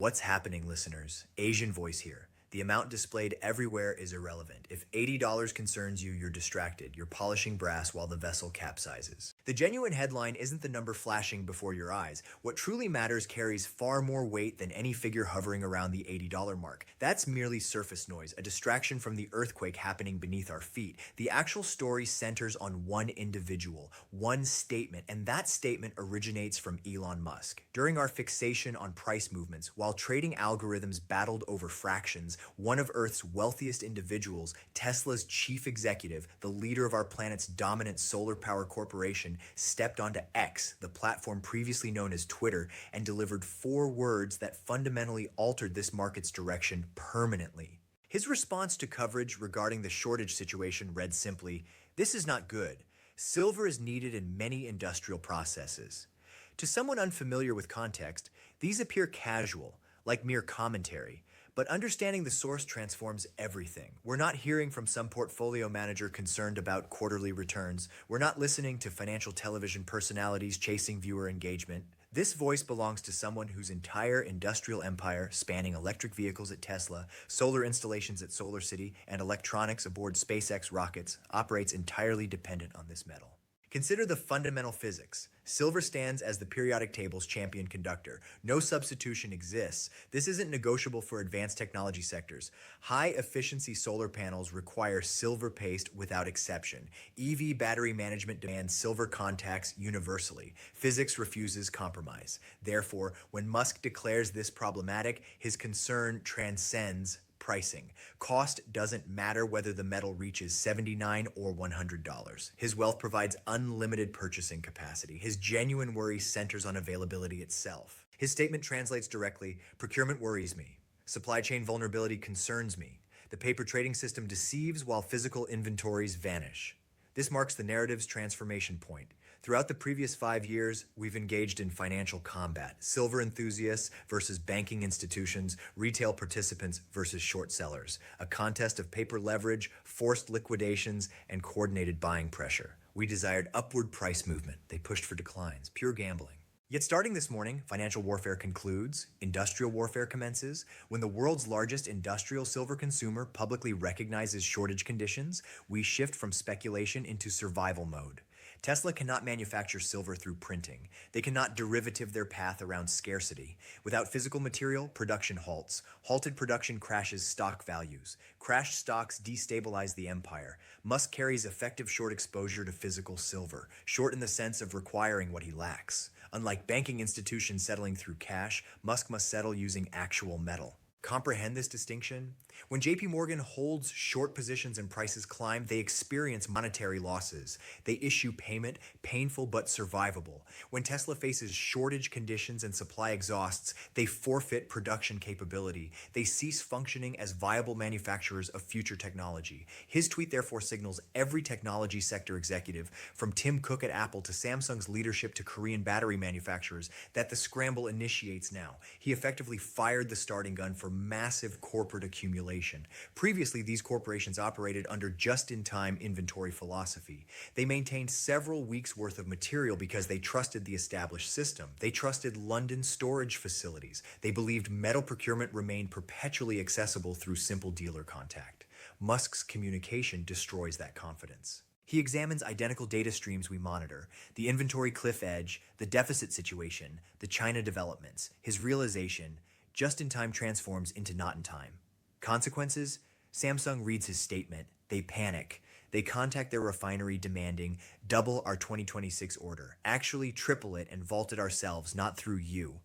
What's happening, listeners? Asian Voice here. The amount displayed everywhere is irrelevant. If $80 concerns you, you're distracted. You're polishing brass while the vessel capsizes. The genuine headline isn't the number flashing before your eyes. What truly matters carries far more weight than any figure hovering around the $80 mark. That's merely surface noise, a distraction from the earthquake happening beneath our feet. The actual story centers on one individual, one statement, and that statement originates from Elon Musk. During our fixation on price movements, while trading algorithms battled over fractions, one of Earth's wealthiest individuals, Tesla's chief executive, the leader of our planet's dominant solar power corporation, stepped onto X, the platform previously known as Twitter, and delivered 4 words that fundamentally altered this market's direction permanently. His response to coverage regarding the shortage situation read simply, "This is not good. Silver is needed in many industrial processes." To someone unfamiliar with context, these appear casual, like mere commentary. But understanding the source transforms everything. We're not hearing from some portfolio manager concerned about quarterly returns. We're not listening to financial television personalities chasing viewer engagement. This voice belongs to someone whose entire industrial empire, spanning electric vehicles at Tesla, solar installations at Solar City, and electronics aboard SpaceX rockets, operates entirely dependent on this metal. Consider the fundamental physics. Silver stands as the periodic table's champion conductor. No substitution exists. This isn't negotiable for advanced technology sectors. High-efficiency solar panels require silver paste without exception. EV battery management demands silver contacts universally. Physics refuses compromise. Therefore, when Musk declares this problematic, his concern transcends pricing. Cost doesn't matter whether the metal reaches $79 or $100. His wealth provides unlimited purchasing capacity. His genuine worry centers on availability itself. His statement translates directly, "Procurement worries me. Supply chain vulnerability concerns me. The paper trading system deceives while physical inventories vanish." This marks the narrative's transformation point. Throughout the previous 5 years, we've engaged in financial combat. Silver enthusiasts versus banking institutions, retail participants versus short sellers. A contest of paper leverage, forced liquidations, and coordinated buying pressure. We desired upward price movement. They pushed for declines. Pure gambling. Yet starting this morning, financial warfare concludes, industrial warfare commences. When the world's largest industrial silver consumer publicly recognizes shortage conditions, we shift from speculation into survival mode. Tesla cannot manufacture silver through printing. They cannot derivative their path around scarcity. Without physical material, production halts. Halted production crashes stock values. Crashed stocks destabilize the empire. Musk carries effective short exposure to physical silver, short in the sense of requiring what he lacks. Unlike banking institutions settling through cash, Musk must settle using actual metal. Comprehend this distinction? When JP Morgan holds short positions and prices climb, they experience monetary losses. They issue payment, painful but survivable. When Tesla faces shortage conditions and supply exhausts, they forfeit production capability. They cease functioning as viable manufacturers of future technology. His tweet therefore signals every technology sector executive, from Tim Cook at Apple to Samsung's leadership to Korean battery manufacturers, that the scramble initiates now. He effectively fired the starting gun for massive corporate accumulation. Previously, these corporations operated under just-in-time inventory philosophy. They maintained several weeks' worth of material because they trusted the established system. They trusted London storage facilities. They believed metal procurement remained perpetually accessible through simple dealer contact. Musk's communication destroys that confidence. He examines identical data streams we monitor, the inventory cliff edge, the deficit situation, the China developments. His realization, just-in-time transforms into not-in-time. Consequences? Samsung reads his statement. They panic. They contact their refinery demanding, "Double our 2026 order. Actually triple it and vault it ourselves, not through you."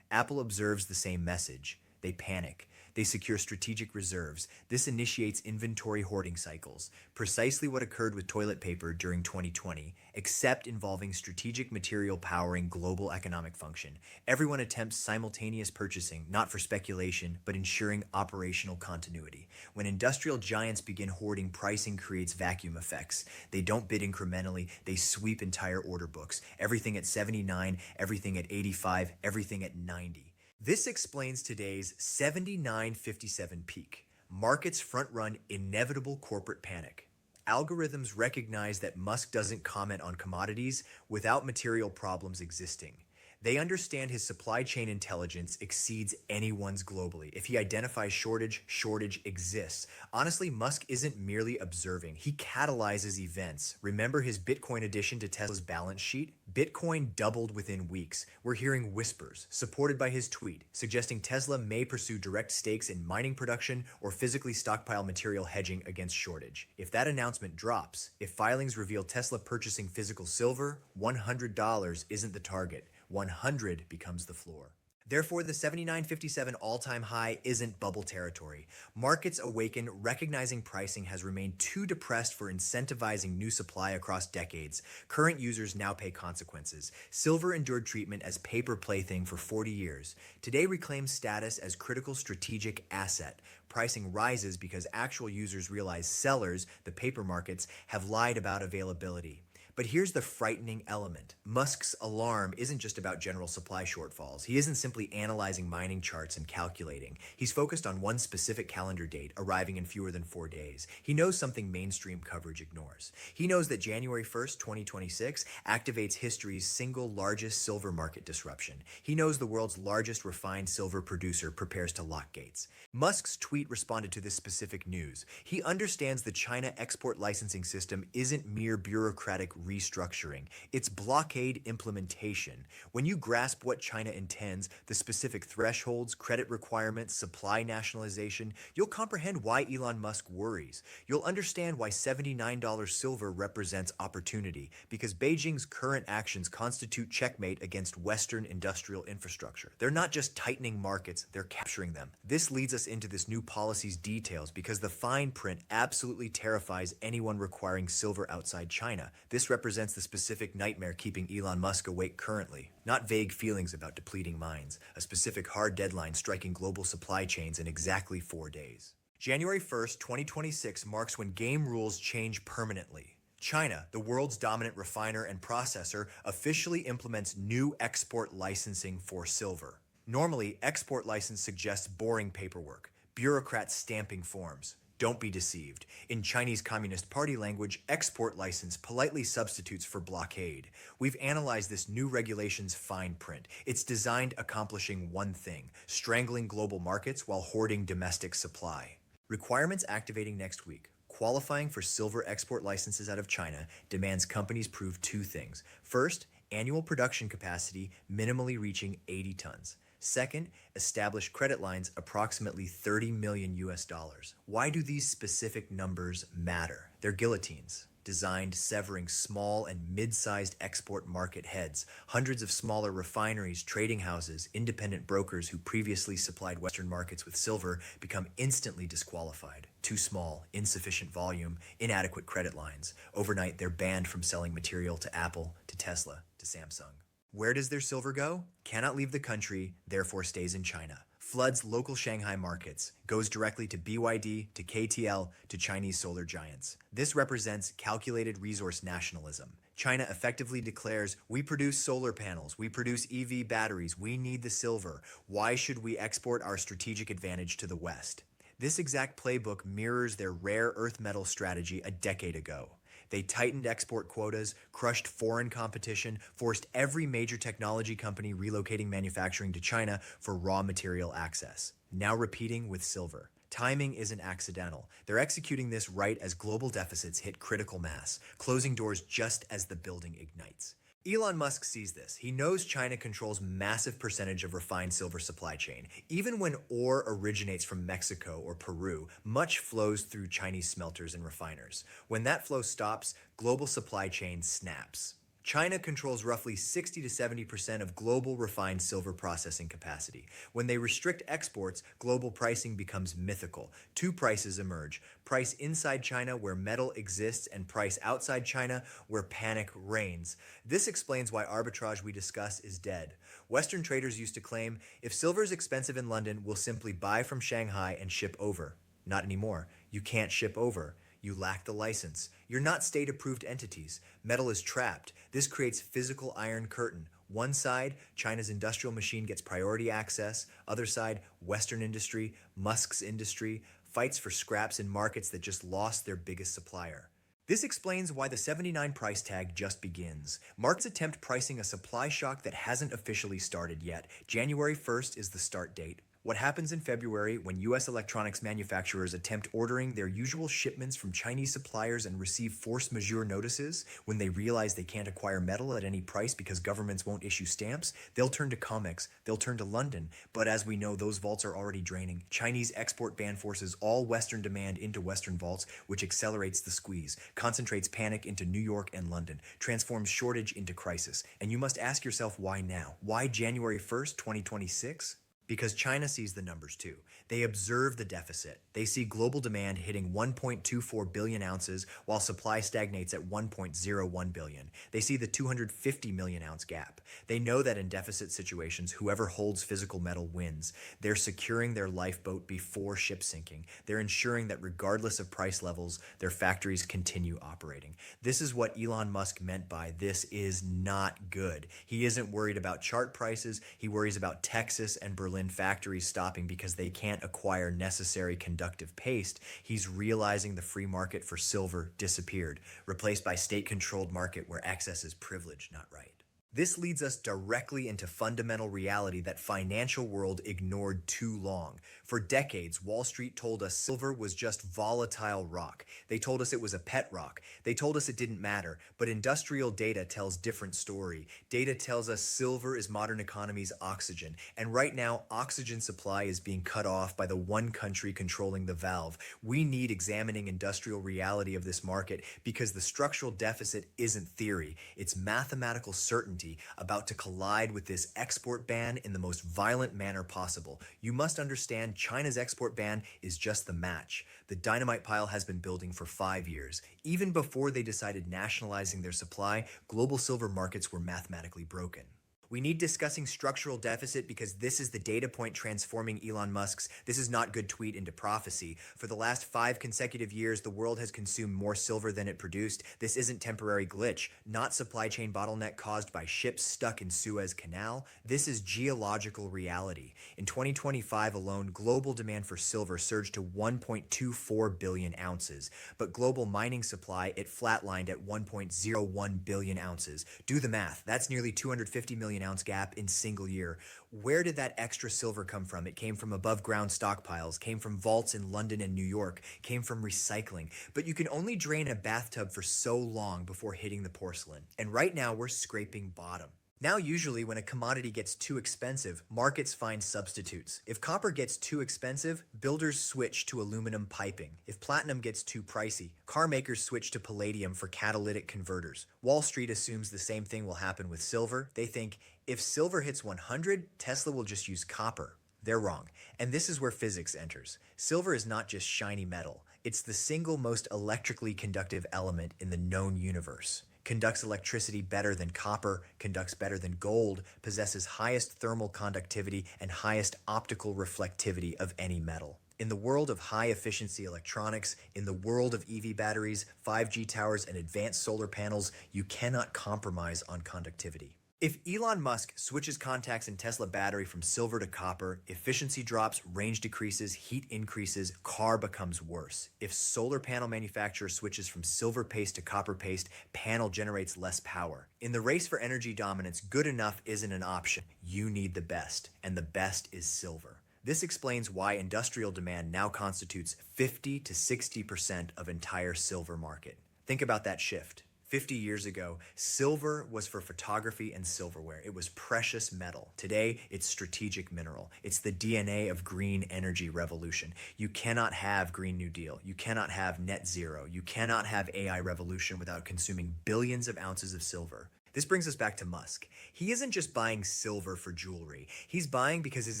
Apple observes the same message. They panic. They secure strategic reserves. This initiates inventory hoarding cycles, precisely what occurred with toilet paper during 2020, except involving strategic material powering global economic function. Everyone attempts simultaneous purchasing, not for speculation, but ensuring operational continuity. When industrial giants begin hoarding, pricing creates vacuum effects. They don't bid incrementally, they sweep entire order books. Everything at 79, everything at 85, everything at 90. This explains today's 79.57 peak. Markets front-run inevitable corporate panic. Algorithms recognize that Musk doesn't comment on commodities without material problems existing. They understand his supply chain intelligence exceeds anyone's globally. If he identifies shortage, shortage exists. Honestly, Musk isn't merely observing, he catalyzes events. Remember his Bitcoin addition to Tesla's balance sheet? Bitcoin doubled within weeks. We're hearing whispers, supported by his tweet, suggesting Tesla may pursue direct stakes in mining production or physically stockpile material hedging against shortage. If that announcement drops, if filings reveal Tesla purchasing physical silver, $100 isn't the target. 100 becomes the floor. Therefore, the 79.57 all-time high isn't bubble territory. Markets awaken, recognizing pricing has remained too depressed for incentivizing new supply across decades. Current users now pay consequences. Silver endured treatment as paper plaything for 40 years. Today reclaims status as critical strategic asset. Pricing rises because actual users realize sellers, the paper markets, have lied about availability. But here's the frightening element. Musk's alarm isn't just about general supply shortfalls. He isn't simply analyzing mining charts and calculating. He's focused on one specific calendar date, arriving in fewer than 4 days. He knows something mainstream coverage ignores. He knows that January 1st, 2026 activates history's single largest silver market disruption. He knows the world's largest refined silver producer prepares to lock gates. Musk's tweet responded to this specific news. He understands the China export licensing system isn't mere bureaucratic restructuring. It's blockade implementation. When you grasp what China intends, the specific thresholds, credit requirements, supply nationalization, you'll comprehend why Elon Musk worries. You'll understand why $79 silver represents opportunity, because Beijing's current actions constitute checkmate against Western industrial infrastructure. They're not just tightening markets, they're capturing them. This leads us into this new policy's details because the fine print absolutely terrifies anyone requiring silver outside China. This represents the specific nightmare keeping Elon Musk awake currently. Not vague feelings about depleting mines, a specific hard deadline striking global supply chains in exactly 4 days. January 1st, 2026 marks when game rules change permanently. China, the world's dominant refiner and processor, officially implements new export licensing for silver. Normally, export license suggests boring paperwork, bureaucrats stamping forms. Don't be deceived. In Chinese Communist Party language, export license politely substitutes for blockade. We've analyzed this new regulation's fine print. It's designed accomplishing one thing: strangling global markets while hoarding domestic supply. Requirements activating next week. Qualifying for silver export licenses out of China demands companies prove two things. First, annual production capacity minimally reaching 80 tons. Second, establish credit lines approximately 30 million US dollars. Why do these specific numbers matter? They're guillotines, designed severing small and mid-sized export market heads. Hundreds of smaller refineries, trading houses, independent brokers who previously supplied Western markets with silver become instantly disqualified. Too small, insufficient volume, inadequate credit lines. Overnight, they're banned from selling material to Apple, to Tesla, to Samsung. Where does their silver go? Cannot leave the country, therefore stays in China. Floods local Shanghai markets, goes directly to BYD, to KTL, to Chinese solar giants. This represents calculated resource nationalism. China effectively declares, we produce solar panels, we produce EV batteries, we need the silver. Why should we export our strategic advantage to the West? This exact playbook mirrors their rare earth metal strategy a decade ago. They tightened export quotas, crushed foreign competition, forced every major technology company relocating manufacturing to China for raw material access. Now repeating with silver. Timing isn't accidental. They're executing this right as global deficits hit critical mass, closing doors just as the building ignites. Elon Musk sees this. He knows China controls massive percentage of refined silver supply chain. Even when ore originates from Mexico or Peru, much flows through Chinese smelters and refiners. When that flow stops, global supply chain snaps. China controls roughly 60 to 70% of global refined silver processing capacity. When they restrict exports, global pricing becomes mythical. Two prices emerge: price inside China where metal exists, and price outside China where panic reigns. This explains why arbitrage we discuss is dead. Western traders used to claim, if silver is expensive in London, we'll simply buy from Shanghai and ship over. Not anymore. You can't ship over. You lack the license. You're not state-approved entities. Metal is trapped. This creates physical iron curtain. One side, China's industrial machine gets priority access. Other side, Western industry, Musk's industry, fights for scraps in markets that just lost their biggest supplier. This explains why the 79 price tag just begins. Markets attempt pricing a supply shock that hasn't officially started yet. January 1st is the start date. What happens in February when US electronics manufacturers attempt ordering their usual shipments from Chinese suppliers and receive force majeure notices? When they realize they can't acquire metal at any price because governments won't issue stamps, they'll turn to COMEX, they'll turn to London. But as we know, those vaults are already draining. Chinese export ban forces all Western demand into Western vaults, which accelerates the squeeze, concentrates panic into New York and London, transforms shortage into crisis. And you must ask yourself, why now? Why January 1st, 2026? Because China sees the numbers too. They observe the deficit. They see global demand hitting 1.24 billion ounces while supply stagnates at 1.01 billion. They see the 250 million ounce gap. They know that in deficit situations, whoever holds physical metal wins. They're securing their lifeboat before ship sinking. They're ensuring that regardless of price levels, their factories continue operating. This is what Elon Musk meant by "this is not good." He isn't worried about chart prices. He worries about Texas and Berlin factories stopping because they can't acquire necessary conductive paste. He's realizing the free market for silver disappeared, replaced by state-controlled market where access is privilege, not right. This leads us directly into fundamental reality that financial world ignored too long. For decades, Wall Street told us silver was just volatile rock. They told us it was a pet rock. They told us it didn't matter. But industrial data tells different story. Data tells us silver is modern economy's oxygen. And right now, oxygen supply is being cut off by the one country controlling the valve. We need examining industrial reality of this market because the structural deficit isn't theory. It's mathematical certainty about to collide with this export ban in the most violent manner possible. You must understand China's export ban is just the match. The dynamite pile has been building for 5 years. Even before they decided nationalizing their supply, global silver markets were mathematically broken. We need discussing structural deficit because this is the data point transforming Elon Musk's "this is not good" tweet into prophecy. For the last 5 consecutive years, the world has consumed more silver than it produced. This isn't temporary glitch, not supply chain bottleneck caused by ships stuck in Suez Canal. This is geological reality. In 2025 alone, global demand for silver surged to 1.24 billion ounces, but global mining supply, it flatlined at 1.01 billion ounces. Do the math. That's nearly 250 million ounce gap in single year. Where did that extra silver come from? It came from above ground stockpiles, came from vaults in London and New York, came from recycling. But you can only drain a bathtub for so long before hitting the porcelain. And right now we're scraping bottom. Now, usually when a commodity gets too expensive, markets find substitutes. If copper gets too expensive, builders switch to aluminum piping. If platinum gets too pricey, car makers switch to palladium for catalytic converters. Wall Street assumes the same thing will happen with silver. They think if silver hits 100, Tesla will just use copper. They're wrong. And this is where physics enters. Silver is not just shiny metal. It's the single most electrically conductive element in the known universe. Conducts electricity better than copper, conducts better than gold, possesses highest thermal conductivity and highest optical reflectivity of any metal. In the world of high-efficiency electronics, in the world of EV batteries, 5G towers, and advanced solar panels, you cannot compromise on conductivity. If Elon Musk switches contacts in Tesla battery from silver to copper, efficiency drops, range decreases, heat increases, car becomes worse. If solar panel manufacturer switches from silver paste to copper paste, panel generates less power. In the race for energy dominance, good enough isn't an option. You need the best, and the best is silver. This explains why industrial demand now constitutes 50 to 60% of entire silver market. Think about that shift. 50 years ago, silver was for photography and silverware. It was precious metal. Today, it's strategic mineral. It's the DNA of green energy revolution. You cannot have Green New Deal. You cannot have net zero. You cannot have AI revolution without consuming billions of ounces of silver. This brings us back to Musk. He isn't just buying silver for jewelry. He's buying because his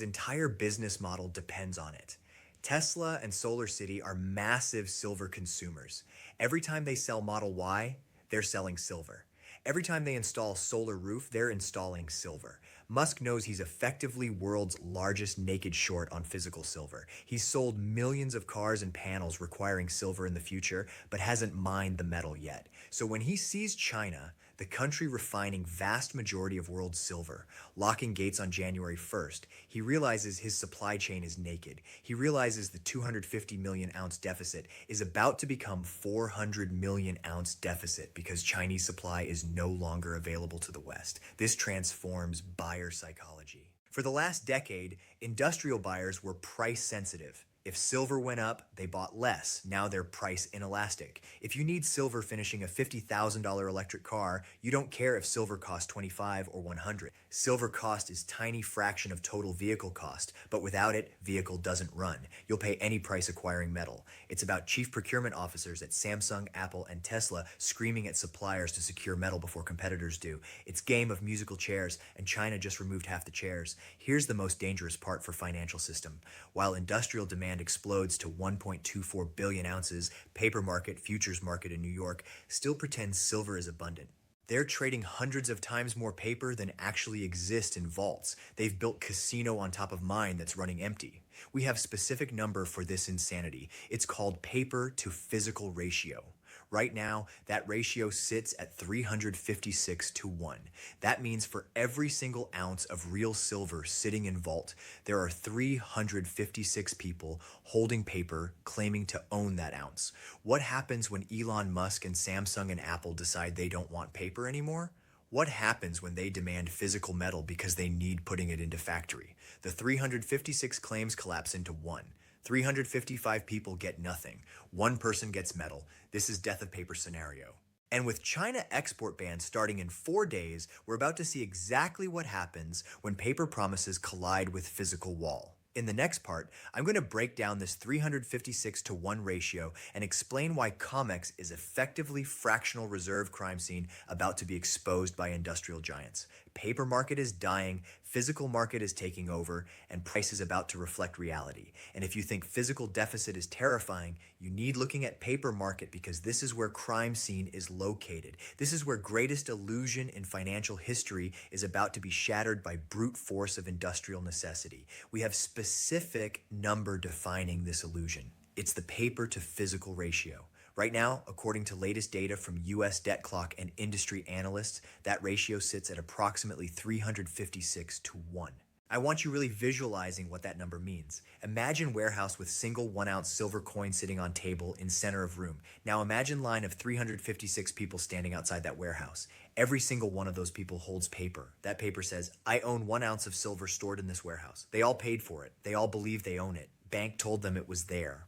entire business model depends on it. Tesla and SolarCity are massive silver consumers. Every time they sell Model Y, they're selling silver. Every time they install solar roof, they're installing silver. Musk knows he's effectively world's largest naked short on physical silver. He's sold millions of cars and panels requiring silver in the future, but hasn't mined the metal yet. So when he sees China, the country refining vast majority of world silver, locking gates on January 1st, he realizes his supply chain is naked. He realizes the 250 million ounce deficit is about to become 400 million ounce deficit because Chinese supply is no longer available to the West. This transforms buyer psychology. For the last decade, industrial buyers were price sensitive. If silver went up, they bought less. Now they're price inelastic. If you need silver finishing a $50,000 electric car, you don't care if silver costs 25 or 100. Silver cost is tiny fraction of total vehicle cost, but without it, vehicle doesn't run. You'll pay any price acquiring metal. It's about chief procurement officers at Samsung, Apple, and Tesla screaming at suppliers to secure metal before competitors do. It's game of musical chairs, and China just removed half the chairs. Here's the most dangerous part for financial system. While industrial demand explodes to 1.24 billion ounces, paper market, futures market in New York still pretends silver is abundant. They're trading hundreds of times more paper than actually exist in vaults. They've built casino on top of mine that's running empty. We have specific number for this insanity. It's called paper to physical ratio. Right now, that ratio sits at 356 to 1. That means for every single ounce of real silver sitting in vault, there are 356 people holding paper claiming to own that ounce. What happens when Elon Musk and Samsung and Apple decide they don't want paper anymore? What happens when they demand physical metal because they need putting it into factory? The 356 claims collapse into one. 355 people get nothing. One person gets metal. This is death of paper scenario. And with China export bans starting in 4 days, we're about to see exactly what happens when paper promises collide with physical wall. In the next part, I'm going to break down this 356 to 1 ratio and explain why COMEX is effectively fractional reserve crime scene about to be exposed by industrial giants. Paper market is dying, physical market is taking over, and price is about to reflect reality. And if you think physical deficit is terrifying, you need looking at paper market because this is where crime scene is located. This is where greatest illusion in financial history is about to be shattered by brute force of industrial necessity. We have specific number defining this illusion. It's the paper to physical ratio. Right now, according to latest data from US Debt Clock and industry analysts, that ratio sits at approximately 356 to 1. I want you really visualizing what that number means. Imagine warehouse with single 1 ounce silver coin sitting on table in center of room. Now imagine line of 356 people standing outside that warehouse. Every single one of those people holds paper. That paper says, I own 1 ounce of silver stored in this warehouse. They all paid for it. They all believe they own it. Bank told them it was there.